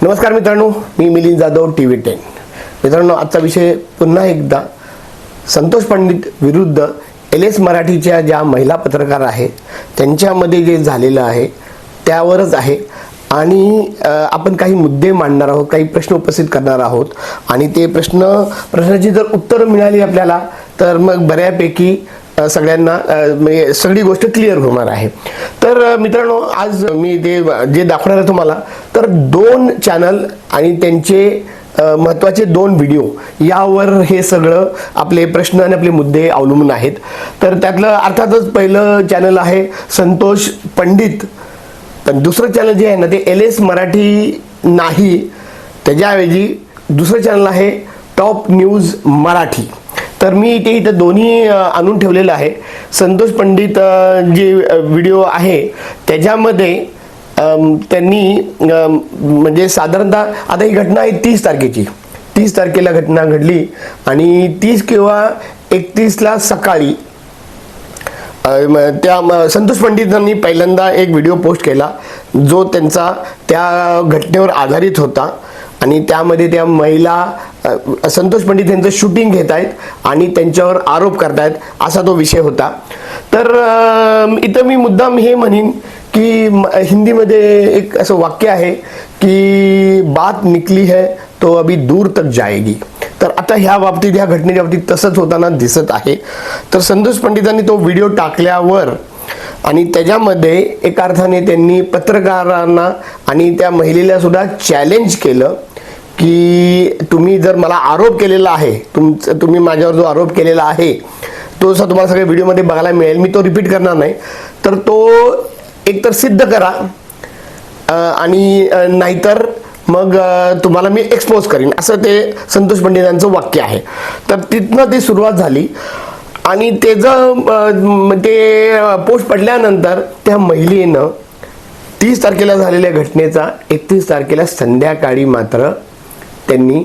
नमस्कार मित्रांनो, मी मिलिंद जाधव TV10। मित्रांनो, आजचा विषय पुन्हा एकदा संतोष पंडित विरुद्ध LS मराठीच्या ज्या महिला पत्रकार आहेत त्यांच्यामध्ये जे झालेलं आहे त्यावरच आहे आणि आपण काही मुद्दे मांडणार आहोत, काही प्रश्न उपस्थित करणार आहोत आणि ते प्रश्नाची जर उत्तर मिळाली आपल्याला तर मग बऱ्यापैकी सगळ्यांना म्हणजे सगळी गोष्ट क्लिअर होणार आहे। तर मित्रांनो, आज मी जे दाखवणार आहे तुम्हाला, तर 2 चॅनल आणि त्यांचे महत्त्वाचे 2 व्हिडिओ यावर हे सगळं आपले प्रश्न आणि आपले मुद्दे अवलंबून आहेत। तर त्यातलं अर्थातच पहिलं चॅनल आहे संतोष पंडित, तर दुसरं चॅनल जे आहे ना ते LS मराठी नाही, त्याच्याऐवजी दुसरं चॅनल आहे टॉप न्यूज मराठी। तर मी इथे दोन्ही आणून ठेवलेलं आहे। संतोष पंडित जे व्हिडिओ आहे त्याच्यामध्ये त्यांनी म्हणजे साधारणतः आता ही घटना आहे 30 तारखेची, 30 तारखेला घटना घडली आणि 30 किंवा 31ला सकाळी त्या संतोष पंडितांनी पहिल्यांदा एक व्हिडिओ पोस्ट केला जो त्यांचा त्या घटनेवर आधारित होता आणि त्यामध्ये त्या महिला संतोष पंडित यांचं शूटिंग घेत आहेत आणि त्यांच्यावर आरोप करतायत असा तो विषय होता। तर इथं मी मुद्दाम हे म्हणीन की हिंदीमध्ये एक असं वाक्य आहे की बात निकली है तो अभी दूर तक जाएगी। तर आता ह्या बाबतीत, ह्या घटनेच्या बाबतीत तसंच होताना दिसत आहे। तर संतोष पंडितांनी तो व्हिडिओ टाकल्यावर आणि त्याच्यामध्ये एका अर्थाने त्यांनी पत्रकारांना आणि त्या महिलेला सुद्धा चॅलेंज केलं की तुम्ही जर मला आरोप केलेला आहे, तुम्ही माझ्यावर जो आरोप केलेला आहे तो तुम्हाला सगळ्या व्हिडिओमध्ये बघायला मिळेल, मी तो रिपीट करणार नाही, तर तो एकतर सिद्ध करा आणि नाहीतर मग तुम्हाला मी एक्सपोज करीन, असं ते संतोष पंडितांचं वाक्य आहे। तर तिथनं ती सुरुवात झाली आणि त्याचं ते पोस्ट पडल्यानंतर त्या महिलेनं 30 तारखेला झालेल्या घटनेचा 31 तारखेला संध्याकाळी मात्र त्यांनी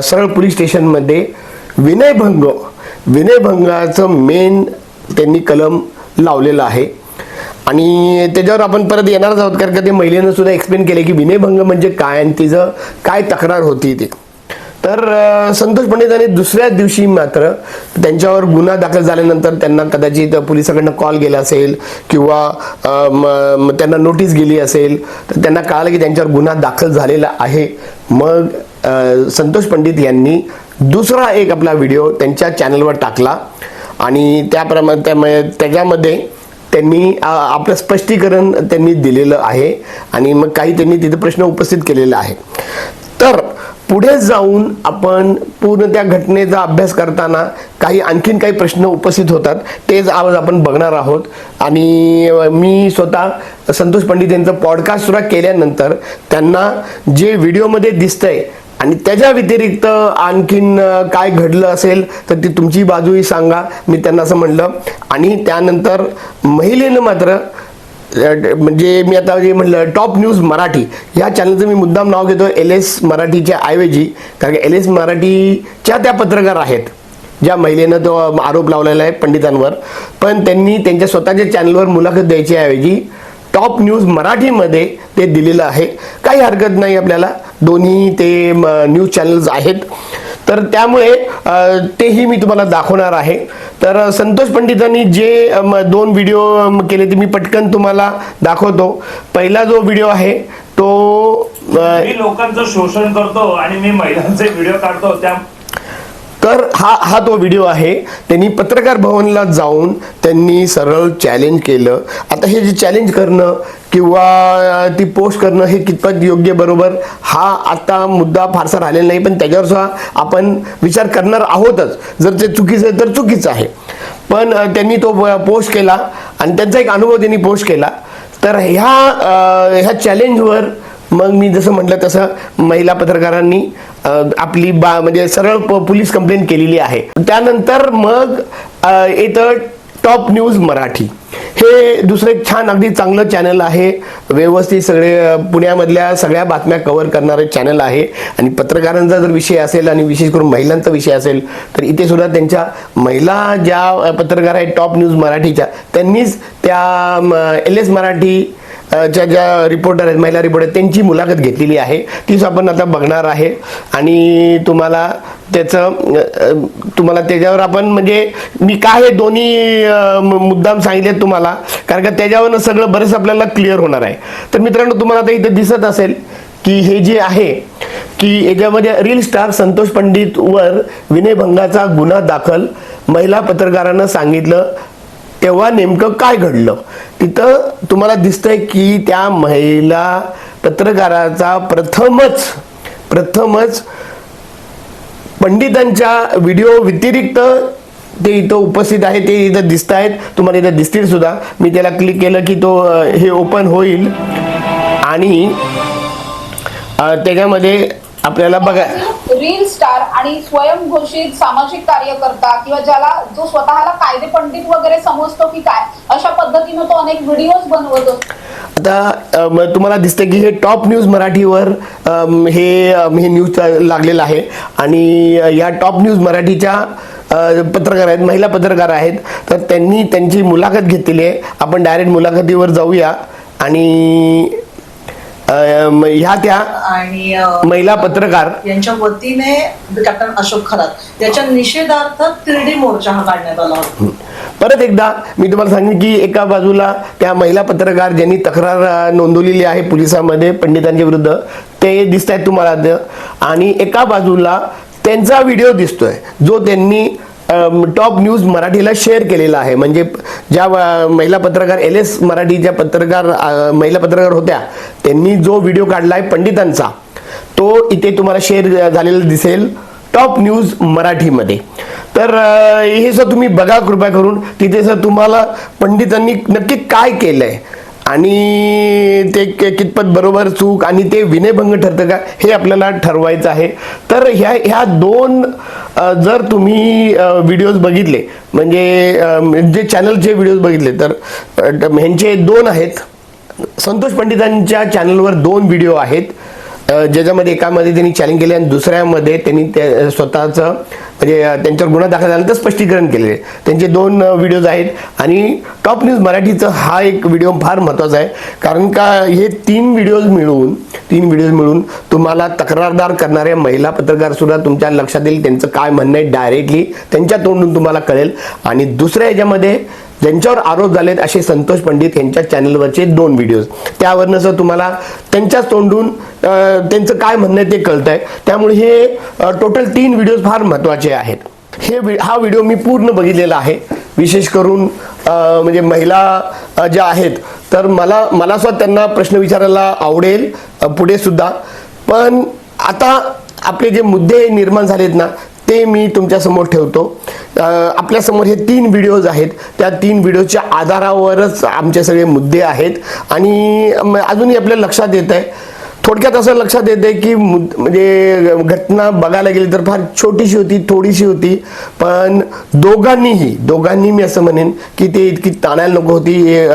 सरळ पोलीस स्टेशनमध्ये विनयभंगाचं मेन त्यांनी कलम लावलेलं आहे आणि त्याच्यावर आपण परत येणारच आहोत, कारण का ते महिलेनं सुद्धा एक्सप्लेन केले की विनयभंग म्हणजे काय आणि तिचं काय तक्रार होती ती। तर संतोष पंडितांनी दुसऱ्या दिवशी मात्र त्यांच्यावर गुन्हा दाखल झाल्यानंतर त्यांना कदाचित पोलिसांकडून कॉल गेला असेल किंवा त्यांना नोटीस गेली असेल, तर त्यांना कळालं की त्यांच्यावर गुन्हा दाखल झालेला आहे। मग संतोष पंडित यांनी दुसरा एक आपला व्हिडिओ त्यांच्या चॅनलवर टाकला आणि त्याच्यामध्ये त्यांनी आपलं स्पष्टीकरण त्यांनी दिलेलं आहे आणि मग काही त्यांनी तिथे प्रश्न उपस्थित केलेला आहे। तर पुढे जाऊन आपण पूर्ण त्या घटनेचा अभ्यास करताना आणखीन काही प्रश्न उपस्थित होतात, तेच आज आपण बघणार आहोत। आणि मी स्वतः संतोष पंडित यांचं पॉडकास्ट सुद्धा केल्यानंतर त्यांना जे व्हिडिओमध्ये दिसतंय आणि त्याच्या व्यतिरिक्त आणखीन काय घडलं असेल तर ती तुमची बाजूही सांगा, मी त्यांना असं म्हणलं। आणि त्यानंतर महिलेनं मात्र म्हणजे मी आता जे म्हटलं टॉप न्यूज मराठी ह्या चॅनलचं मी मुद्दाम नाव घेतो LS मराठीच्या ऐवजी, कारण की LS मराठीच्या त्या पत्रकार आहेत ज्या महिलेनं तो आरोप लावलेला आहे पंडितांवर, पण त्यांनी त्यांच्या स्वतःच्या चॅनलवर मुलाखत द्यायची ऐवजी टॉप न्यूज मराठीमध्ये ते दिलेलं आहे। काही हरकत नाही, आपल्याला दोन्ही ते न्यूज चॅनल्स आहेत, तर त्यामुळे तेही मी तुम्हाला दाखवणार आहे। तर संतोष पंडितांनी जे 2 व्हिडिओ केले ते मी पटकन तुम्हाला दाखवतो। पहिला जो व्हिडिओ आहे तो मी लोकांचं शोषण करतो आणि मी महिलांचे व्हिडिओ काढतो त्या, तर हा तो व्हिडिओ आहे। त्यांनी पत्रकार भवनला जाऊन त्यांनी सरळ चॅलेंज केलं। आता हे जे चॅलेंज करणं किंवा ती पोस्ट करणं हे कितपत योग्य बरोबर हा आता मुद्दा फारसा राहिलेला नाही, पण त्याच्यावर सुद्धा आपण विचार करणार आहोतच। जर ते चुकीचं आहे तर चुकीचं आहे, पण त्यांनी तो पोस्ट केला आणि त्यांचा एक अनुभव त्यांनी पोस्ट केला। तर ह्या चॅलेंजवर मग मी जसं म्हटलं तसं महिला पत्रकारांनी आपली म्हणजे सरळ पोलीस कंप्लेंट केलेली आहे। त्यानंतर मग येतं टॉप न्यूज मराठी, हे दुसरं एक छान अगदी चांगलं चॅनल आहे, व्यवस्थित सगळे पुण्यामधल्या सगळ्या बातम्या कव्हर करणारे चॅनल आहे। आणि पत्रकारांचा जर विषय असेल आणि विशेष करून महिलांचा विषय असेल तर इथे सुद्धा त्यांच्या महिला ज्या पत्रकार आहेत टॉप न्यूज मराठीच्या, त्यांनीच त्या LS मराठी ज्या रिपोर्टर आहेत, महिला रिपोर्टर त्यांची मुलाखत घेतलेली आहे, तीच आपण आता बघणार आहे. आणि तुम्हाला त्याच्यावर आपण म्हणजे मी काय हे दोन्ही मुद्दाम सांगितले तुम्हाला, कारण का त्याच्यावरनं सगळं बरेच आपल्याला क्लिअर होणार आहे. तर मित्रांनो, तुम्हाला आता इथे दिसत असेल की हे जे आहे की याच्यामध्ये रील स्टार संतोष पंडित वर विनयभंगाचा गुन्हा दाखल, महिला पत्रकारानं सांगितलं तेव्हा नेमकं काय घडलं. तिथं तुम्हाला दिसतंय की त्या महिला पत्रकाराचा प्रथमच पंडितांच्या व्हिडिओ व्यतिरिक्त ते इथं उपस्थित आहे, ते इथं दिसत आहेत, तुम्हाला इथं दिसतील सुद्धा. मी त्याला क्लिक केलं की तो हे ओपन होईल आणि त्याच्यामध्ये आपल्याला बघा रील स्टार आणि स्वयंघोषित सामाजिक कार्यकर्ता किंवा जो स्वतःला कायदे पंडित वगैरे समजतो की काय, अशा पद्धतीने तो अनेक व्हिडिओज बनवतो. आता तुम्हाला दिसतं की हे टॉप न्यूज मराठीवर हे न्यूज लागलेलं आहे आणि या टॉप न्यूज मराठीच्या पत्रकार आहेत, महिला पत्रकार आहेत. तर त्यांनी त्यांची मुलाखत घेतलेली आहे. आपण डायरेक्ट मुलाखतीवर जाऊया आणि ह्या त्या आणि महिला पत्रकार यांच्या वतीने कॅप्टन अशोक खरात याच्या निषेधार्थ 3D मोर्चा हा काढण्यात आला होता. परत एकदा मी तुम्हाला सांगेन की एका बाजूला त्या महिला पत्रकार ज्यांनी तक्रार नोंदवलेली आहे पोलिसांमध्ये पंडितांच्या विरुद्ध, ते दिसत आहेत तुम्हाला, आणि एका बाजूला त्यांचा व्हिडिओ दिसतोय जो त्यांनी टॉप न्यूज मराठीला शेअर केलेला आहे. म्हणजे ज्या महिला पत्रकार LS मराठीच्या महिला पत्रकार होत्या, त्यांनी जो व्हिडिओ काढला आहे पंडितांचा, तो इथे तुम्हाला शेअर झालेला दिसेल टॉप न्यूज मराठीमध्ये. तर हे सर तुम्ही बघा कृपया करून. तिथे सर तुम्हाला पंडितांनी नक्की काय केलंय आणि ते कितपत बरोबर चूक आणि ते विनयभंग ठरतं का हे आपल्याला ठरवायचं आहे. तर ह्या दोन जर तुम्ही व्हिडिओज बघितले, म्हणजे जे चॅनलचे व्हिडिओज बघितले, तर ह्यांचे दोन आहेत. संतोष पंडितांच्या चॅनलवर 2 व्हिडिओ आहेत, ज्याच्यामध्ये एकामध्ये त्यांनी चॅलेंज केले आणि दुसऱ्यामध्ये त्यांनी स्वतःचं म्हणजे त्यांच्यावर गुन्हा दाखल झाल्यानंतर स्पष्टीकरण केलेले. त्यांचे 2 व्हिडिओज आहेत आणि टॉप न्यूज मराठीचं हा एक व्हिडिओ फार महत्त्वाचा आहे, कारण का हे 3 व्हिडिओज मिळून तुम्हाला तक्रारदार करणाऱ्या महिला पत्रकार सुद्धा तुमच्या लक्षात येईल, त्यांचं काय म्हणणं आहे डायरेक्टली त्यांच्या तोंडून तुम्हाला कळेल. आणि दुसऱ्या याच्यामध्ये ज्यांच्यावर आरोप झालेत असे संतोष पंडित यांच्या चॅनलवरचे 2 व्हिडिओज, त्यावरनं सर तुम्हाला त्यांच्याच तोंडून त्यांचं काय म्हणणं आहे ते कळत आहे. त्यामुळे हे टोटल 3 व्हिडिओज फार महत्त्वाचे आहेत. हा व्हिडिओ मी पूर्ण बघितलेला आहे, विशेष करून म्हणजे महिला ज्या आहेत, तर मला सुद्धा त्यांना प्रश्न विचारायला आवडेल पुढे सुद्धा. पण आता आपले जे मुद्दे निर्माण झालेत ना, ते मी तुमच्या समोर ठेवतो. आपल्या समोर हे 3 व्हिडिओज आहेत, त्या 3 व्हिडिओच्या आधारावरच आमचे सगळे मुद्दे आहेत. आणि अजूनही आपल्या लक्षात येत आहे, थोडक्यात असं लक्षात येत आहे की म्हणजे घटना बघायला गेली तर फार छोटीशी होती, थोडीशी होती, पण दोघांनी मी असं म्हणेन की ते इतकी ताणायला नको होती.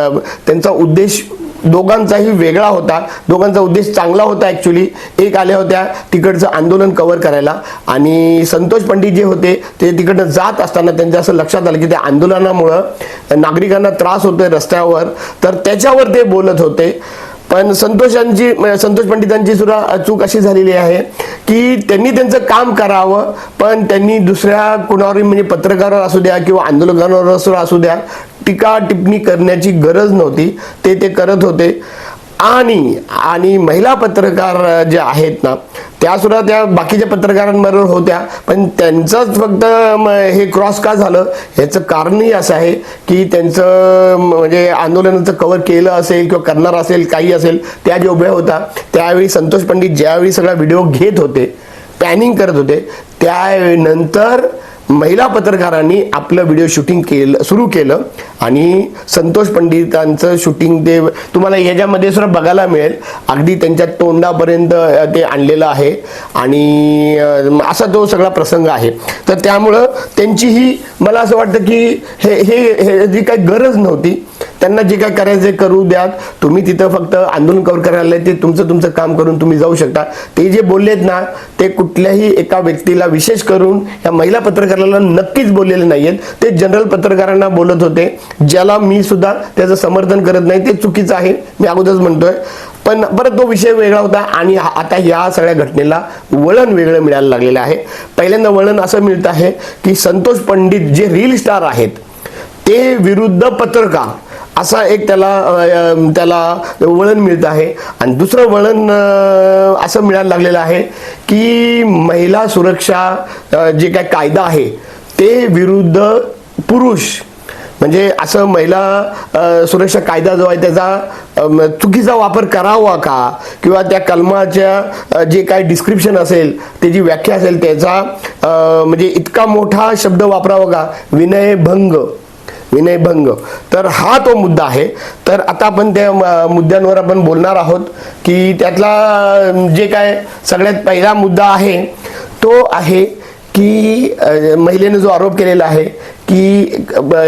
त्यांचा उद्देश दोघांचाही वेगळा होता, दोघांचा उद्देश चांगला होता ॲक्च्युली. एक आल्या होत्या तिकडचं आंदोलन कव्हर करायला आणि संतोष पंडित जे होते ते तिकडनं जात असताना त्यांच्या असं लक्षात आलं की त्या आंदोलनामुळं नागरिकांना त्रास होतोय रस्त्यावर, तर त्याच्यावर ते बोलत होते. पण संतोष पंडितांची सुद्धा चूक अशी झालेली आहे की त्यांनी त्यांचं काम करावं, पण त्यांनी दुसऱ्या कुणावरही म्हणजे पत्रकारावर असू द्या किंवा आंदोलकांवर असू द्या टीका टिप्पणी करण्याची गरज नव्हती, ते करत होते. आणि महिला पत्रकार ज्या आहेत ना, त्या सुद्धा त्या बाकीच्या पत्रकारांबरोबर होत्या, पण त्यांचंच फक्त हे क्रॉस का झालं ह्याचं कारणही असं आहे की त्यांचं म्हणजे आंदोलनाचं कव्हर केलं असेल किंवा करणार असेल, काही असेल, त्या जे उभ्या होता त्यावेळी संतोष पंडित ज्यावेळी सगळा व्हिडिओ घेत होते, पॅनिंग करत होते, त्यानंतर महिला पत्रकारांनी आपलं व्हिडिओ शूटिंग सुरू केलं आणि संतोष पंडितांचं शूटिंग ते तुम्हाला ह्याच्यामध्ये सुद्धा बघायला मिळेल. अगदी त्यांच्या तोंडापर्यंत ते आणलेलं आहे आणि असा तो सगळा प्रसंग आहे. तर त्यामुळं त्यांचीही मला असं वाटतं की हे जी काही गरज नव्हती त्यांना जे काय करायचं करू द्या, तुम्ही तिथं फक्त आंदोलन कव्हर करायला ते तुमचं काम करून तुम्ही जाऊ शकता. ते जे बोललेत ना ते कुठल्याही एका व्यक्तीला विशेष करून या महिला पत्रकाराला नक्कीच बोललेले नाहीयेत. ते जनरल पत्रकारांना बोलत होते, ज्याला मी सुद्धा त्याचं समर्थन करत नाही. ते चुकीचं आहे, मी अगोदरच म्हणतोय. पण परत तो विषय वेगळा होता आणि आता या सगळ्या घटनेला वळण वेगळं मिळायला लागलेलं आहे. पहिल्यांदा वळण असं मिळत आहे की संतोष पंडित जे रील स्टार आहेत ते विरुद्ध पत्रकार असा एक त्याला वळण मिळत आहे. आणि दुसरं वळण असं मिळायला लागलेलं आहे की महिला सुरक्षा जे काय कायदा आहे ते विरुद्ध पुरुष, म्हणजे असं महिला सुरक्षा कायदा जो आहे त्याचा चुकीचा वापर करावा का, किंवा त्या कलमाच्या जे काय डिस्क्रिप्शन असेल त्याची व्याख्या असेल त्याचा म्हणजे इतका मोठा शब्द वापरावा का, विनयभंग. तर हा तो मुद्दा आहे. तर आता आपण त्या मुद्द्यांवर आपण बोलणार आहोत की त्यातला जे काय सगळ्यात पहिला मुद्दा आहे तो आहे की महिलेने जो आरोप केलेला आहे की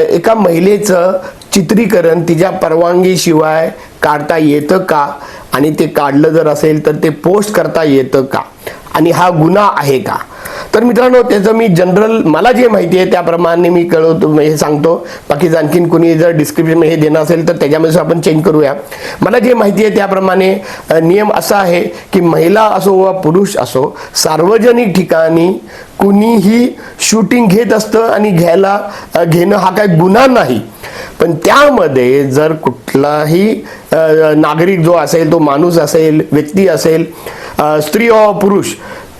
एका महिलेचं चित्रीकरण तिच्या परवानगीशिवाय काढता येतं का, आणि ते काढलं जर असेल तर ते पोस्ट करता येतं का, आणि हा गुन्हा आहे का. तर मित्रांनो, त्याचं मी जनरल मला जे माहिती आहे त्याप्रमाणे मी कळवतो, हे सांगतो. बाकी आणखीन कोणी जर डिस्क्रिप्शन हे देणं असेल तर त्याच्यामध्ये आपण चेंज करूया. मला जे माहिती आहे त्याप्रमाणे नियम असा आहे की महिला असो वा पुरुष असो, सार्वजनिक ठिकाणी कुणीही शूटिंग घेत असतं आणि घेणं हा काही गुन्हा नाही. पण त्यामध्ये जर कुठलाही नागरिक जो असेल, तो माणूस असेल, व्यक्ती असेल, स्त्री व पुरुष,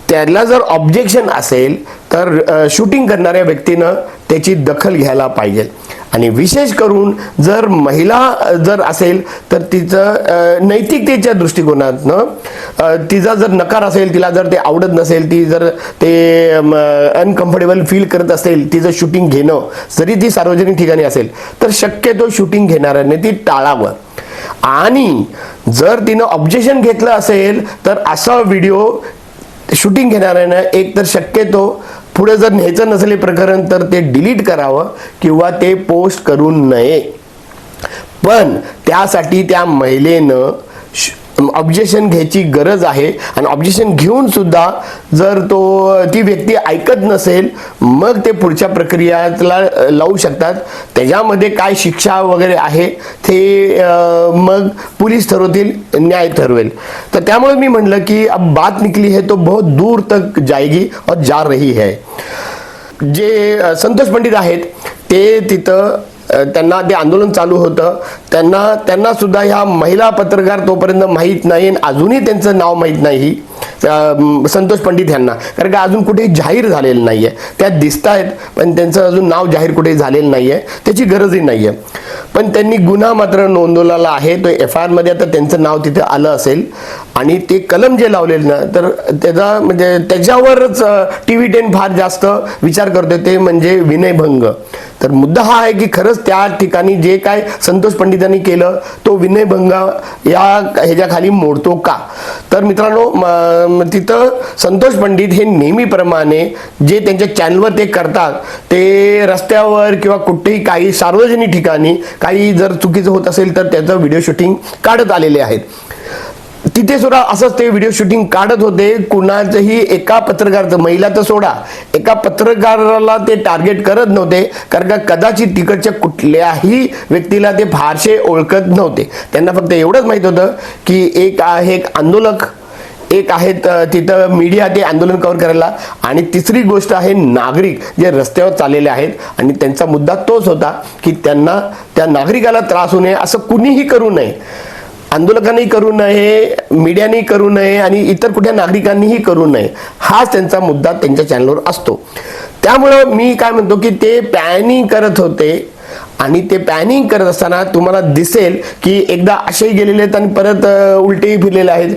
त्याला जर ऑब्जेक्शन असेल तर शूटिंग करणाऱ्या व्यक्तीनं त्याची दखल घ्यायला पाहिजे. आणि विशेष करून जर महिला जर असेल तर तिचं नैतिकतेच्या दृष्टिकोनातनं तिचा जर नकार असेल, तिला जर ते आवडत नसेल, ती जर ते अनकम्फर्टेबल फील करत असेल तिचं शूटिंग घेणं, जरी ती सार्वजनिक ठिकाणी असेल, तर शक्यतो शूटिंग घेणाऱ्याने ती टाळावं. आणि जर तिनं ऑब्जेक्शन घेतलं असेल तर असा व्हिडिओ शूटिंग घेणाऱ्यानं एक तर शक्यतो पुढे जर न्यायचं नसेल प्रकरण तर ते डिलीट करावं किंवा ते पोस्ट करू नये. पण त्यासाठी त्या महिलेनं ऑब्जेक्शन घ्यायची गरज आहे. आणि ऑब्जेक्शन घेऊन सुद्धा जर ती व्यक्ती ऐकत नसेल मग ते पुढच्या प्रक्रियाला लावू शकतात. त्याच्यामध्ये काय शिक्षा वगैरे आहे ते मग पोलीस ठरवतील, न्याय ठरवेल. तर त्यामुळे मी म्हणलं की अब बात निकली है तो बहुत दूर तक जाएगी और जा रही है. जे संतोष पंडित आहेत ते तिथं त्यांना ते आंदोलन चालू होतं, त्यांना सुद्धा ह्या महिला पत्रकार तोपर्यंत माहीत नाही, अजूनही त्यांचं नाव माहीत नाही संतोष पंडित यांना, कारण का अजून कुठेही जाहीर झालेलं नाहीये. त्या दिसत आहेत पण त्यांचं अजून नाव जाहीर कुठेही झालेलं नाहीये, त्याची गरजही नाहीये. पण त्यांनी गुन्हा मात्र नोंदवलेला आहे. तो FIR मध्ये आता त्यांचं नाव तिथे आलं असेल. आणि ते कलम जे लावलेलं ना तर त्याचा म्हणजे त्याच्यावरच TV10 फार जास्त विचार करतोय, ते म्हणजे विनयभंग. तर मुद्दा हा आहे की खरंच त्या ठिकाणी जे काय संतोष पंडितांनी केलं तो विनयभंग ह्याच्या खाली मोडतो का. तर मित्रांनो, तिथं संतोष पंडित हे नेहमीप्रमाणे जे त्यांच्या चॅनलवर ते करतात, ते रस्त्यावर किंवा कुठेही काही सार्वजनिक ठिकाणी काही जर चुकीचं होत असेल तर त्याचं व्हिडिओ शूटिंग काढत आलेले आहेत. तिथे सुद्धा असंच ते व्हिडिओ शूटिंग काढत होते. कुणाचंही एका पत्रकाराचं, महिला तर सोडा, एका पत्रकाराला ते टार्गेट करत नव्हते, कारण का कदाचित तिकडच्या कुठल्याही व्यक्तीला ते फारसे ओळखत नव्हते. त्यांना फक्त एवढंच माहित होतं की एक आहे एक आंदोलक, एक आहेत तिथं मीडिया ते आंदोलन कव्हर करायला, आणि तिसरी गोष्ट आहे नागरिक जे रस्त्यावर चाललेले आहेत. आणि त्यांचा मुद्दा तोच होता की त्यांना त्या नागरिकाला त्रास होऊ नये, असं कुणीही करू नये. आंदोलकांनी करू नये, मीडियाने करू नये, आणि इतर कुठल्या नागरिकांनीही करू नये, हाच त्यांचा मुद्दा त्यांच्या चॅनलवर असतो. त्यामुळं मी काय म्हणतो की ते पॅनिंग करत होते. आणि ते पॅनिंग करत असताना तुम्हाला दिसेल की एकदा असेही गेलेले आहेत आणि परत उलटेही फिरलेले आहेत.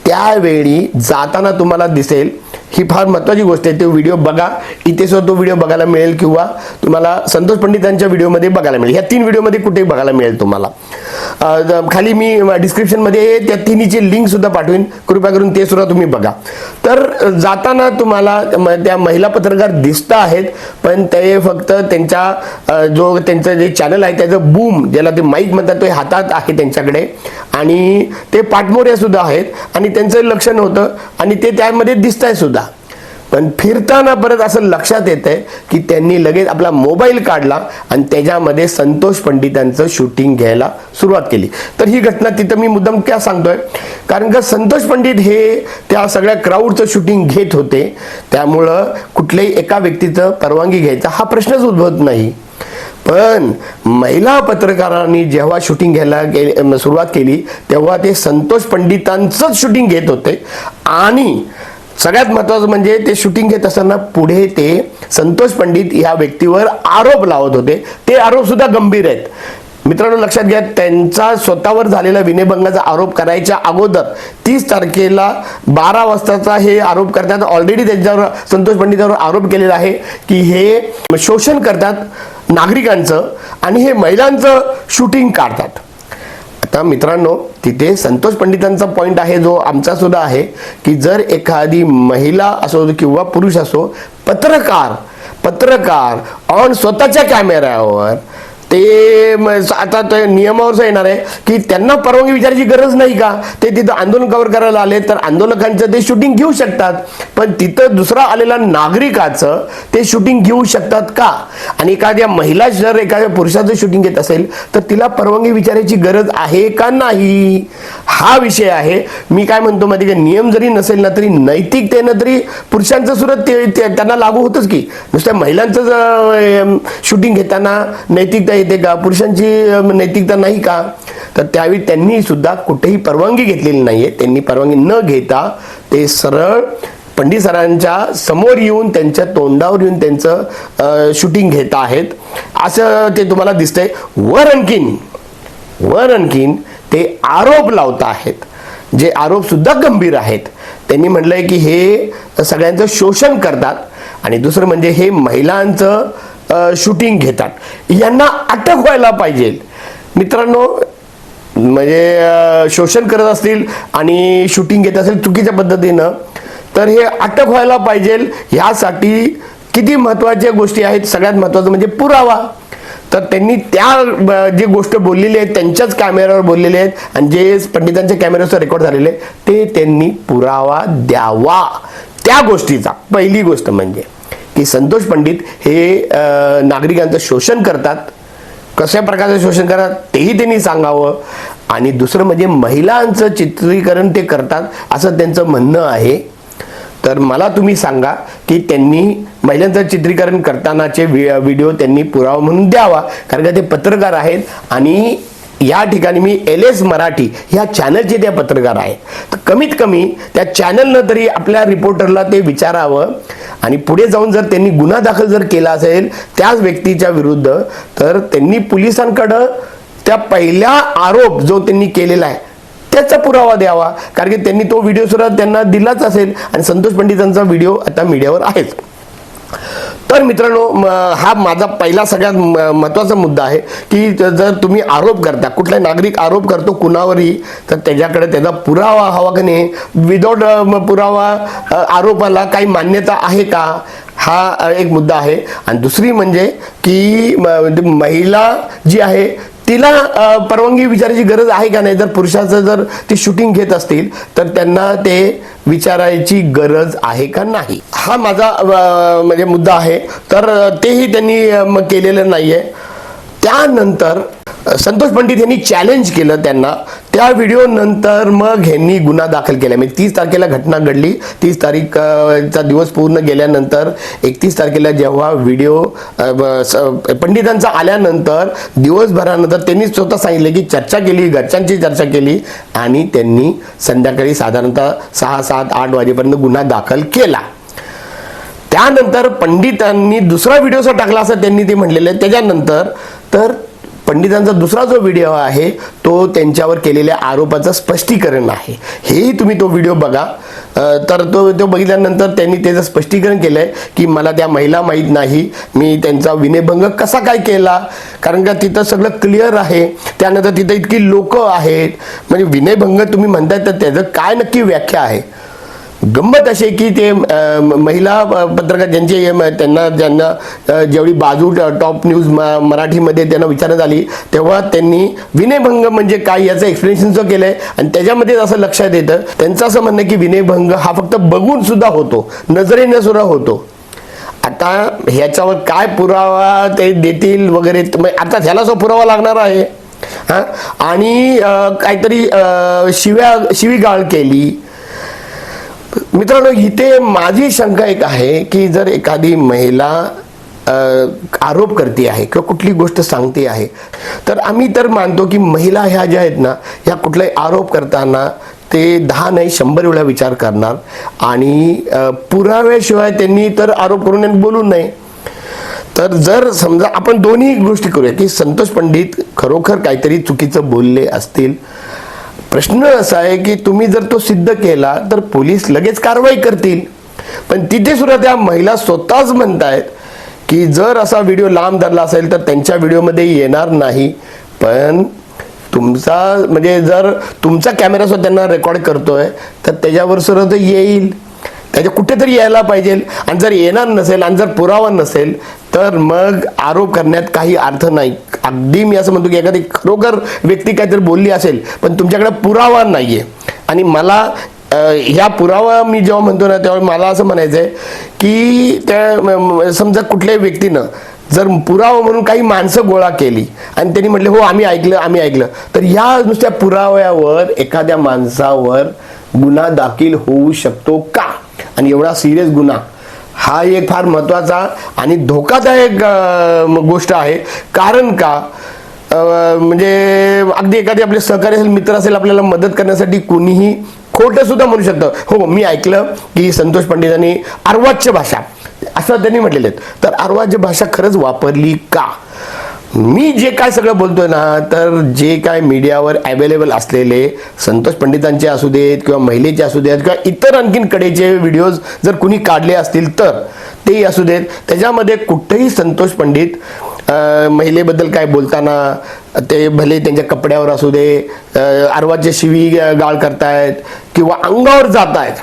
त्यावेळी जाताना तुम्हाला दिसेल, ही फार महत्त्वाची गोष्ट आहे, तो व्हिडिओ बघा. इथे सुद्धा तो व्हिडिओ बघायला मिळेल किंवा तुम्हाला संतोष पंडितांच्या व्हिडिओमध्ये बघायला मिळेल. ह्या 3 व्हिडिओमध्ये कुठेही बघायला मिळेल तुम्हाला. खाली मी डिस्क्रिप्शनमध्ये त्या तिन्हीची लिंक सुद्धा पाठवीन, कृपया करून ते सुद्धा तुम्ही बघा. तर जाताना तुम्हाला त्या महिला पत्रकार दिसत आहेत, पण ते फक्त त्यांच्या जो त्यांचं जे चॅनल आहे त्याचं बूम ज्याला ते माईक म्हणतात ते हातात आहे त्यांच्याकडे, आणि ते पाठमोऱ्या सुद्धा आहेत आणि त्यांचं लक्ष नव्हतं आणि ते त्यामध्ये दिसत आहे सुद्धा. पण फिरताना परत असं लक्षात येतंय की त्यांनी लगेच आपला मोबाईल काढला आणि त्याच्यामध्ये संतोष पंडितांचं शूटिंग घ्यायला सुरुवात केली. तर ही घटना तिथं मी मुद्दाम क्या सांगतोय, कारण का संतोष पंडित हे त्या सगळ्या क्राऊडचं शूटिंग घेत होते, त्यामुळं कुठल्याही एका व्यक्तीचं परवानगी घ्यायचा हा प्रश्नच उद्भवत नाही. पण महिला पत्रकारांनी जेव्हा शूटिंग घ्यायला सुरुवात केली तेव्हा ते संतोष पंडितांचंच शूटिंग घेत होते. आणि सगळ्यात महत्वाचं म्हणजे ते शूटिंग घेत असताना पुढे ते संतोष पंडित या व्यक्तीवर आरोप लावत होते. ते आरोप सुद्धा गंभीर आहेत. मित्रांनो लक्षात घ्या, त्यांचा स्वतःवर झालेला विनयभंगाचा आरोप करायच्या अगोदर 30 तारखेला 12 वाजताचा हे आरोप करतात. ऑलरेडी त्यांच्यावर संतोष पंडितांवर आरोप केलेला आहे की हे शोषण करतात नागरिकांचं आणि हे महिलांचं शूटिंग काढतात. आता मित्रांनो तिथे संतोष पंडितांचा पॉइंट आहे जो आमचा सुद्धा आहे की जर एखादी महिला असो किंवा पुरुष असो, पत्रकार ऑन स्वतःच्या कॅमेऱ्यावर ते आता ते नियमावर येणार आहे की त्यांना परवानगी विचारायची गरज नाही का? ते तिथं आंदोलन कव्हर करायला आले तर आंदोलकांचं ते शूटिंग घेऊ शकतात, पण तिथं दुसरा आलेला नागरिकाचं ते शूटिंग घेऊ शकतात का? आणि एखाद्या महिला जर एखाद्या पुरुषाचं शूटिंग घेत असेल तर तिला परवानगी विचारायची गरज आहे का नाही, हा विषय आहे. मी काय म्हणतो माहिती का, नियम जरी नसेल ना तरी नैतिकतेनं तरी पुरुषांचं सुद्धा त्यांना लागू होतच की. नुसत्या महिलांचं शूटिंग घेताना नैतिकता येते का, पुरुषांची नैतिकता नाही का? तर त्यावेळी त्यांनी सुद्धा कुठेही परवानगी घेतलेली नाहीये. त्यांनी परवानगी न घेता ते सरळ पंडित सरांच्या समोर येऊन त्यांच्या तोंडावर येऊन त्यांचं शूटिंग घेत आहेत असं ते तुम्हाला दिसतंय. वर आणखीन ते आरोप लावत आहेत, जे आरोप सुद्धा गंभीर आहेत. त्यांनी म्हटलंय की हे सगळ्यांचं शोषण करतात आणि दुसरं म्हणजे हे महिलांचं शूटिंग घेतात. यांना अटक व्हायला पाहिजे. मित्रांनो म्हणजे शोषण करत असतील आणि शूटिंग घेत असेल चुकीच्या पद्धतीनं तर हे अटक व्हायला पाहिजे. ह्यासाठी किती महत्त्वाच्या गोष्टी आहेत, सगळ्यात महत्त्वाचं म्हणजे पुरावा. तर त्यांनी त्या जे गोष्ट बोललेली आहेत त्यांच्याच कॅमेऱ्यावर बोललेले आहेत आणि जे पंडितांच्या कॅमेऱ्यावर रेकॉर्ड झालेले ते त्यांनी पुरावा द्यावा त्या गोष्टीचा. पहिली गोष्ट म्हणजे की संतोष पंडित हे नागरिकांचं शोषण करतात, कशा प्रकारचं शोषण करतात तेही त्यांनी सांगावं. आणि दुसरं म्हणजे महिलांचं चित्रीकरण ते करतात असं त्यांचं म्हणणं आहे. तर मला तुम्ही सांगा की त्यांनी महिलांचं चित्रीकरण करतानाचे व्हिडिओ त्यांनी पुरावा म्हणून द्यावा, कारण का ते पत्रकार आहेत आणि या ठिकाणी मी LS मराठी ह्या चॅनलचे ते पत्रकार आहेत. तर कमीत कमी त्या चॅनलनं तरी आपल्या रिपोर्टरला ते विचारावं आणि पुढे जाऊन जर त्यांनी गुन्हा दाखल जर केला असेल त्याच व्यक्तीच्या विरुद्ध तर त्यांनी पोलिसांकडं त्या पहिला आरोप जो त्यांनी केलेला आहे त्याचा पुरावा द्यावा, कारण की त्यांनी तो व्हिडिओ सुद्धा त्यांना दिलाच असेल आणि संतोष पंडितांचा व्हिडिओ आता मीडियावर आहेच. तर मित्रांनो हा माझा पहिला सगळ्यात महत्त्वाचा मुद्दा आहे की जर तुम्ही आरोप करता, कुठला नागरिक आरोप करतो कुणावरही, तर त्याच्याकडे त्याचा पुरावा हवा की नाही. विदाऊट पुरावा आरोपाला काही मान्यता आहे का, हा एक मुद्दा आहे. आणि दुसरी म्हणजे की महिला जी आहे तिला परवानगी विचारायची गरज आहे का नाही. जर पुरुषाचं जर ते शूटिंग घेत असतील तर त्यांना ते विचारायची गरज आहे का नाही, हा माझा म्हणजे मुद्दा आहे. तर तेही त्यांनी केलेलं नाहीये. त्यानंतर संतोष पंडित यांनी चॅलेंज केलं त्यांना. त्या व्हिडिओ नंतर मग ह्यांनी गुन्हा दाखल केला. म्हणजे 30 तारखेला घटना घडली, 30 तारीखचा दिवस पूर्ण गेल्यानंतर 31 तारखेला जेव्हा व्हिडिओ पंडितांचा आल्यानंतर दिवसभरानंतर त्यांनी स्वतः सांगितले की चर्चा केली, घरच्यांची चर्चा केली आणि त्यांनी संध्याकाळी साधारणतः 6, 7, 8 वाजेपर्यंत गुन्हा दाखल केला. त्यानंतर पंडितांनी दुसरा व्हिडिओ टाकला असं त्यांनी ते म्हटलेलं आहे. त्याच्यानंतर तर पंडितांचा दुसरा जो व्हिडिओ आहे तो त्यांच्यावर केलेल्या आरोपाचं स्पष्टीकरण आहे. हेही तुम्ही तो व्हिडिओ बघा. तर तो बघितल्यानंतर त्यांनी त्याचं स्पष्टीकरण केलंय की मला त्या महिला माहीत नाही, मी त्यांचा विनयभंग कसा काय केला, कारण का तिथं सगळं क्लिअर आहे. त्यानंतर तिथं इतकी लोक आहेत, म्हणजे विनयभंग तुम्ही म्हणताय तर त्याचं काय नक्की व्याख्या आहे. गंमत अशी की ते महिला पत्रकार ज्यांना जेवढी बाजू टॉप न्यूज मराठीमध्ये त्यांना विचारण्यात आली तेव्हा त्यांनी विनयभंग म्हणजे काय याचं एक्सप्लेनेशन जो केलंय आणि त्याच्यामध्ये असं लक्षात येतं त्यांचं असं म्हणणं की विनयभंग हा फक्त बघून सुद्धा होतो, नजरेने सुद्धा होतो. आता ह्याच्यावर काय पुरावा ते देतील वगैरे, आता ह्याला जो पुरावा लागणार आहे हा, आणि काहीतरी शिवीगाळ केली. मित्रांनो, इथे माझी शंका एक आहे की जर एखादी महिला आरोप करते आहे किंवा कुठली गोष्ट सांगते आहे तर आम्ही तर मानतो की महिला ह्या ज्या आहेत ना, ह्या कुठलाही आरोप करताना ते 10 नाही 100 वेळा विचार करणार आणि पुराव्याशिवाय त्यांनी तर आरोप करून बोलू नये. तर जर समजा आपण दोन्ही गोष्टी करूया की संतोष पंडित खरोखर काहीतरी चुकीचं बोलले असतील, प्रश्न असा आहे की तुम्ही जर तो सिद्ध केला तर पोलीस लगेच कारवाई करतील. पण तिथे सुद्धा त्या महिला स्वतःच म्हणतायत की जर असा व्हिडिओ लांब धरला असेल तर त्यांच्या व्हिडिओमध्ये येणार नाही, पण तुमचा म्हणजे जर तुमचा कॅमेरा सुद्धा त्यांना रेकॉर्ड करतोय तर त्याच्यावर सुद्धा ते येईल, त्याच्या कुठेतरी यायला पाहिजे. आणि जर येणार नसेल आणि जर पुरावा नसेल तर मग आरोप करण्यात काही अर्थ नाही. अगदी मी असं म्हणतो की एखादी खरोखर व्यक्ती काहीतरी बोलली असेल पण तुमच्याकडे पुरावा नाहीये, आणि मला ह्या पुरावा मी जेव्हा म्हणतो ना तेव्हा मला असं म्हणायचं आहे की त्या समजा कुठल्याही व्यक्तीनं जर पुरावा म्हणून काही माणसं गोळा केली आणि त्यांनी म्हटले हो आम्ही ऐकलं, तर या नुसत्या पुराव्यावर एखाद्या माणसावर गुन्हा दाखल होऊ शकतो का? आणि एवढा सिरियस गुन्हा हा एक फार महत्वाचा आणि धोकादायक गोष्ट आहे. कारण का म्हणजे अगदी एखादी आपले सहकारी असेल, मित्र असेल, आपल्याला मदत करण्यासाठी कोणीही खोटं सुद्धा म्हणू शकतं. हो मी ऐकलं की संतोष पंडितांनी अर्वाच्य भाषा असं त्यांनी म्हटलेले आहेत, तर अर्वाच्य भाषा खरंच वापरली का? मी जे काय सगळं बोलतोय ना, तर जे काय मीडियावर अवेलेबल असलेले संतोष पंडितांचे असू देत किंवा महिलेचे असू देत किंवा इतर आणखीन कडेचे व्हिडिओज जर कुणी काढले असतील तर तेही असू देत, त्याच्यामध्ये कुठेही संतोष पंडित महिलेबद्दल काय बोलताना ते भले त्यांच्या कपड्यावर असू दे, अर्वाचे शिवी गाळ करतायत किंवा अंगावर जात आहेत.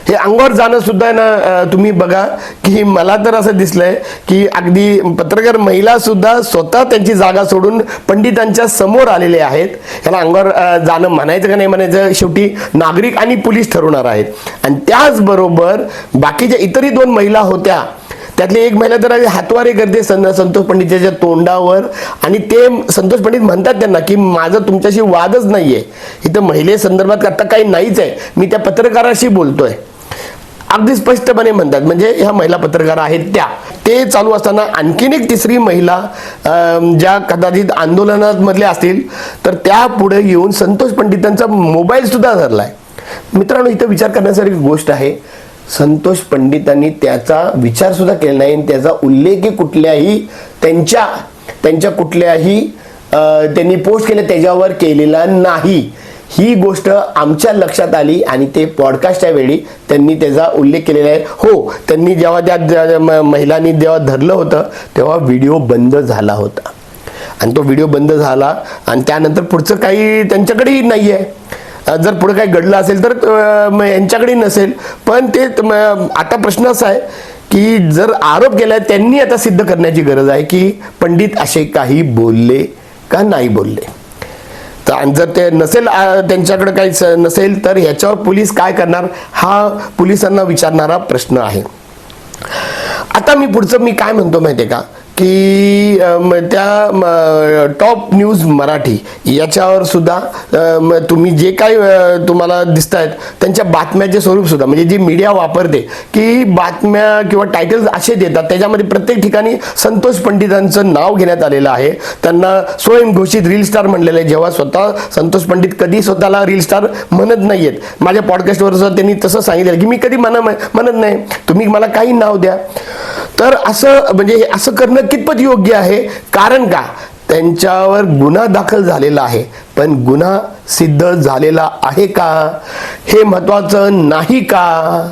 हे अंगावर जाणं सुद्धा ना तुम्ही बघा की मला तर असं दिसलंय की अगदी पत्रकार महिला सुद्धा स्वतः त्यांची जागा सोडून पंडितांच्या समोर आलेले आहेत. ह्याला अंगावर जाणं म्हणायचं का नाही म्हणायचं शेवटी नागरिक आणि पोलीस ठरवणार आहेत. आणि त्याचबरोबर बाकीच्या इतरही 2 महिला होत्या, त्यातली एक महिला तर हातवारे करते संतोष पंडितच्या तोंडावर, आणि ते संतोष पंडित म्हणतात त्यांना की माझं तुमच्याशी वादच नाहीये, इथं महिले संदर्भात आता काही नाहीच आहे, मी त्या पत्रकाराशी बोलतोय, अगदी स्पष्टपणे म्हणतात. म्हणजे ह्या महिला पत्रकार आहेत त्या. ते चालू असताना आणखीन एक तिसरी महिला ज्या कदाचित आंदोलनात मधल्या असतील तर त्या पुढे येऊन संतोष पंडितांचा मोबाईल सुद्धा धरलाय. मित्रांनो, इथं विचार करण्यासारखी गोष्ट आहे. संतोष पंडितांनी त्याचा विचार सुद्धा केला नाही, त्याचा उल्लेख कुठल्याही त्यांच्या कुठल्याही त्यांनी पोस्ट केले त्याच्यावर केलेला नाही. ही गोष्ट आमच्या लक्षात आली आणि ते पॉडकास्टच्या वेळी त्यांनी त्याचा उल्लेख केलेला आहे. हो, त्यांनी जेव्हा त्या महिलांनी जेव्हा धरलं होतं तेव्हा व्हिडिओ बंद झाला होता, आणि तो व्हिडिओ बंद झाला आणि त्यानंतर पुढचं काही त्यांच्याकडेही नाही आहे. जर पुढे काही घडलं असेल तर यांच्याकडे नसेल. पण ते आता प्रश्न असा आहे की जर आरोप केलाय त्यांनी आता सिद्ध करण्याची गरज आहे की पंडित असे काही बोलले का नाही बोलले. तर जर ते नसेल, त्यांच्याकडे काही नसेल तर ह्याच्यावर पोलीस काय करणार हा पोलिसांना विचारणारा प्रश्न आहे. आता पुढचं काय म्हणतो माहितीये का की त्या टॉप न्यूज मराठी याच्यावर सुद्धा तुम्ही जे काही तुम्हाला दिसत आहेत त्यांच्या बातम्याचे स्वरूप सुद्धा, म्हणजे जी मीडिया वापरते की बातम्या किंवा टायटल्स असे देतात त्याच्यामध्ये प्रत्येक ठिकाणी संतोष पंडितांचं नाव घेण्यात आलेलं आहे. त्यांना स्वयंघोषित रील स्टार म्हणलेलं आहे, जेव्हा स्वतः संतोष पंडित कधी स्वतःला रील स्टार म्हणत नाहीयेत. माझ्या पॉडकास्टवर सुद्धा त्यांनी तसं सांगितलं की मी कधी म्हणत नाही, तुम्ही मला काही नाव द्या. तर असं म्हणजे असं करणं कितपत योग्य आहे? कारण का त्यांच्यावर गुन्हा दाखल झालेला आहे, पण गुन्हा सिद्ध झालेला आहे का हे महत्वाचं नाही का?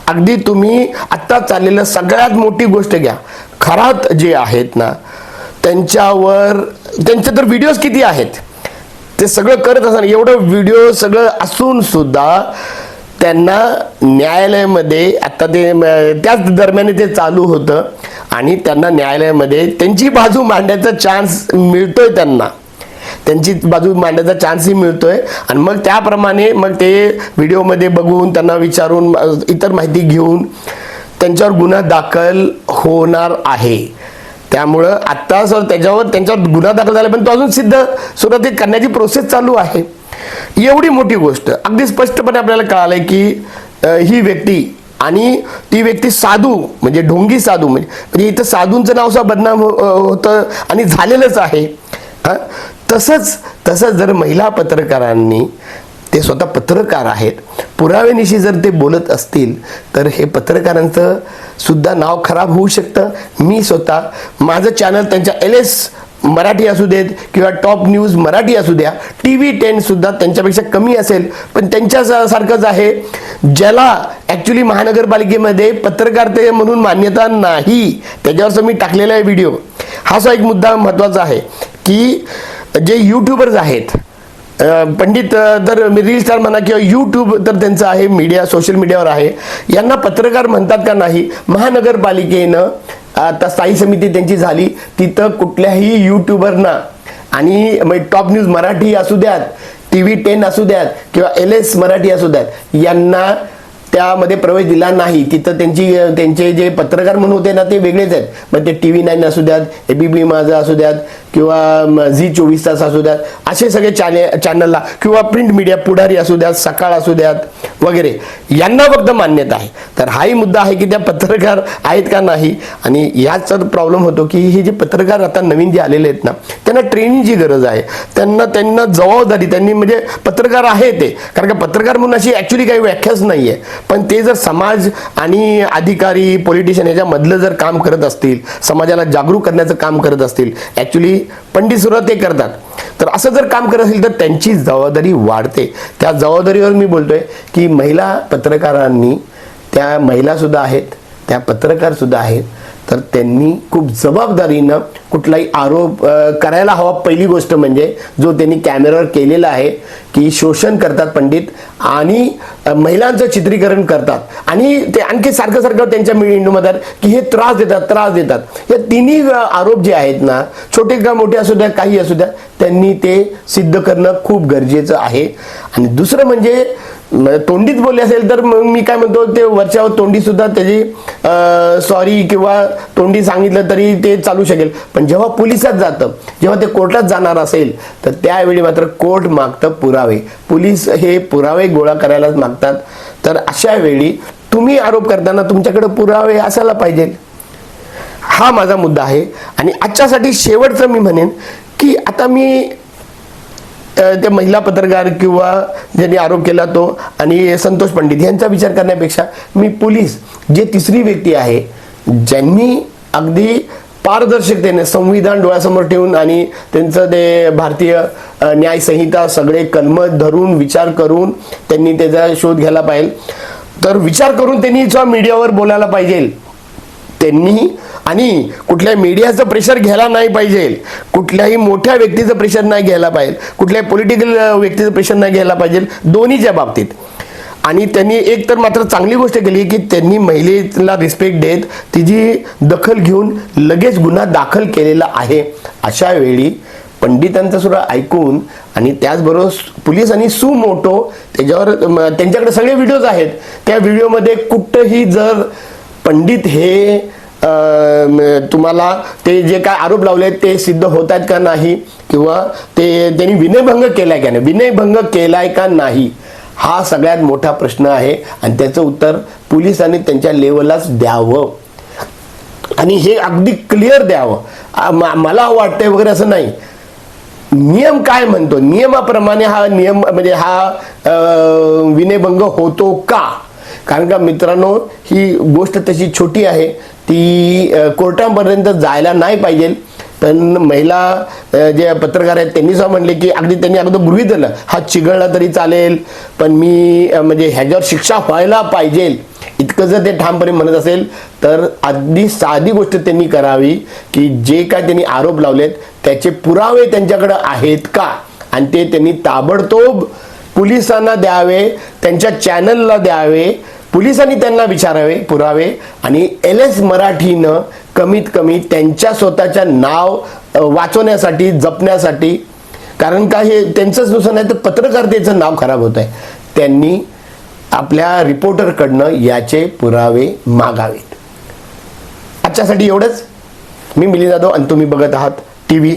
अगदी तुम्ही आत्ता चाललेलं सगळ्यात मोठी गोष्ट घ्या, खरात जे आहेत ना त्यांचे तर व्हिडिओज किती आहेत, ते सगळं करत असताना एवढं व्हिडिओ सगळं असून सुद्धा त्यांना न्यायालयामध्ये आता ते त्याच दरम्यान ते चालू होतं आणि त्यांना न्यायालयामध्ये त्यांची बाजू मांडण्याचा चान्स मिळतोय, त्यांची बाजू मांडण्याचा चान्सही मिळतोय आणि मग त्याप्रमाणे मग ते व्हिडिओमध्ये बघून त्यांना विचारून इतर माहिती घेऊन त्यांच्यावर गुन्हा दाखल होणार आहे. त्यामुळं आत्ता सर त्यांच्यावर गुन्हा दाखल झाला, पण तो अजून सुद्धा ते करण्याची प्रोसेस चालू आहे. एवढी मोठी गोष्ट अगदी स्पष्टपणे आपल्याला कळालंय की ही व्यक्ती आणि ती व्यक्ती साधू म्हणजे ढोंगी साधू म्हणजे इथं साधूंचं नाव सुद्धा बदनाम होतं आणि झालेलंच आहे. तसंच जर महिला पत्रकारांनी, ते स्वतः पत्रकार आहेत, पुराव्यानिशी जर ते बोलत असतील तर हे पत्रकारांचं सुद्धा नाव खराब होऊ शकतं. मी स्वतः माझं चॅनल त्यांच्या LS मराठी असू देत किंवा टॉप न्यूज मराठी असू द्या, TV10 सुद्धा त्यांच्यापेक्षा कमी असेल, पण त्यांच्यासारखंच आहे ज्याला ॲक्च्युली महानगरपालिकेमध्ये पत्रकारिता म्हणून मान्यता नाही. त्याच्यावरच मी टाकलेला आहे व्हिडिओ. हा एक मुद्दा महत्त्वाचा आहे की जे यूट्यूबर्स आहेत, पंडित तर रील स्टार म्हणा किंवा यूट्यूब तर त्यांचं आहे, मीडिया सोशल मीडियावर आहे, यांना पत्रकार म्हणतात का नाही? महानगरपालिकेनं आता स्थायी समिती त्यांची झाली, तिथं कुठल्याही यूट्यूबरना आणि टॉप न्यूज मराठी असू द्यात, TV10 असू द्यात किंवा LS मराठी असू द्यात, यांना त्यामध्ये प्रवेश दिला नाही. तिथं त्यांचे जे पत्रकार म्हणून होते ना ते वेगळेच आहेत. मग ते TV9 असू द्यात, ABP माझा असू द्यात किंवा Zee24 तास असू द्यात, असे सगळे चॅनलला किंवा प्रिंट मीडिया पुढारी असू द्यात, सकाळ असू द्यात वगैरे, यांना फक्त मान्यता आहे. तर हाही मुद्दा आहे की त्या पत्रकार आहेत का नाही. आणि याच प्रॉब्लेम होतो की हे जे पत्रकार आता नवीन जे आलेले आहेत ना, त्यांना ट्रेनिंगची गरज आहे, त्यांना जबाबदारी, त्यांनी म्हणजे पत्रकार आहे ते, कारण का पत्रकार म्हणून अशी ॲक्च्युली काही व्याख्याच नाही आहे, पण ते जर समाज आणि अधिकारी पॉलिटिशियन ह्याच्यामधलं जर काम करत असतील, समाजाला जागरूक करण्याचं काम करत असतील, ॲक्च्युली पंडित सुद्धा ते करतात, तर असं जर काम करत असेल तर त्यांची जबाबदारी वाढते. त्या जबाबदारीवर मी बोलतोय की महिला पत्रकारांनी, त्या महिला सुद्धा आहेत, त्या पत्रकार सुद्धा आहेत, तर त्यांनी खूप जबाबदारीनं कुठलाही आरोप करायला हवा. पहिली गोष्ट म्हणजे जो त्यांनी कॅमेऱ्यावर केलेला आहे की शोषण करतात पंडित आणि महिलांचं चित्रीकरण करतात आणि ते आणखी सारखं त्यांच्या मीडियामध्ये की हे त्रास देतात. हे तिन्ही आरोप जे आहेत ना, छोटे का मोठे असू द्या, काही असू द्या, त्यांनी ते सिद्ध करणं खूप गरजेचं आहे. आणि दुसरं म्हणजे तोंडीत बोलले असेल तर मग मी काय म्हणतो, ते वरच्यावर तोंडी सुद्धा त्याची सॉरी किंवा तोंडी सांगितलं तरी ते चालू शकेल, पण जेव्हा पोलिसात जातं, जेव्हा ते कोर्टात जाणार असेल तर त्यावेळी मात्र कोर्ट मागतं पुरावे, पोलीस हे पुरावे गोळा करायलाच मागतात. तर अशा वेळी तुम्ही आरोप करताना तुमच्याकडे पुरावे असायला पाहिजे. हा माझा मुद्दा आहे. आणि आजच्यासाठी शेवटचं मी म्हणेन की आता मी ते महिला पत्रकार किंवा ज्यांनी आरोप केला तो आणि संतोष पंडित यांचा विचार करण्यापेक्षा मी पोलीस जे तिसरी व्यक्ती आहे, ज्यांनी अगदी पारदर्शकतेने संविधान डोळ्यासमोर ठेवून आणि त्यांचं ते भारतीय न्याय संहिता सगळे कलम धरून विचार करून त्यांनी त्याचा शोध घ्यायला पाहिजे. तर विचार करून त्यांनी मीडियावर बोलायला पाहिजे त्यांनी, आणि कुठल्याही मीडियाचं प्रेशर घ्यायला नाही पाहिजे, कुठल्याही मोठ्या व्यक्तीचं प्रेशर नाही घ्यायला पाहिजे, कुठल्याही पॉलिटिकल व्यक्तीचं प्रेशर नाही घ्यायला पाहिजे, दोन्हीच्या बाबतीत. आणि त्यांनी एक तर मात्र चांगली गोष्ट केली की त्यांनी महिलेला रिस्पेक्ट देत तिची दखल घेऊन लगेच गुन्हा दाखल केलेला आहे. अशा वेळी पंडितांचं सुद्धा ऐकून आणि त्याचबरोबर पोलीस आणि सुमोटो त्याच्यावर त्यांच्याकडे सगळे व्हिडिओज आहेत, त्या व्हिडिओमध्ये कुठंही जर पंडित हे तुम्हाला ते जे काय आरोप लावले ते सिद्ध होत आहेत का नाही किंवा ते त्यांनी विनयभंग केलाय का नाही, विनयभंग केलाय का नाही, हा सगळ्यात मोठा प्रश्न आहे. आणि त्याचं उत्तर पोलिसांनी त्यांच्या लेवललाच द्यावं आणि हे अगदी क्लिअर द्यावं. मला वाटतंय वगैरे असं नाही, नियम काय म्हणतो, नियमाप्रमाणे हा नियम म्हणजे हा विनयभंग होतो का? कारण का मित्रांनो, ही गोष्ट तशी छोटी आहे, ती कोर्टापर्यंत जायला नाही पाहिजे. पण महिला जे पत्रकार आहेत त्यांनी सुद्धा म्हणले की त्यांनी अगदी गृहीत धरलं, हा चिघळला तरी चालेल, पण मी म्हणजे ह्याच्यावर शिक्षा व्हायला पाहिजे इतकं जर ते ठामपणे म्हणत असेल तर अगदी साधी गोष्ट त्यांनी करावी की जे काय त्यांनी आरोप लावलेत त्याचे पुरावे त्यांच्याकडे आहेत का, आणि ते त्यांनी ताबडतोब पोलिसांना द्यावे, त्यांच्या चॅनलला द्यावे, पोलिसांनी त्यांना विचारावे पुरावे, आणि LS मराठीनं कमीत कमी त्यांच्या स्वतःच्या नाव वाचवण्यासाठी, जपण्यासाठी, कारण का हे त्यांचंच नुकसान नाही तर पत्रकारितेचं नाव खराब होत आहे, त्यांनी आपल्या रिपोर्टरकडनं याचे पुरावे मागावेत. आजच्यासाठी एवढंच. मी मिलिंद जाधव आणि तुम्ही बघत आहात TV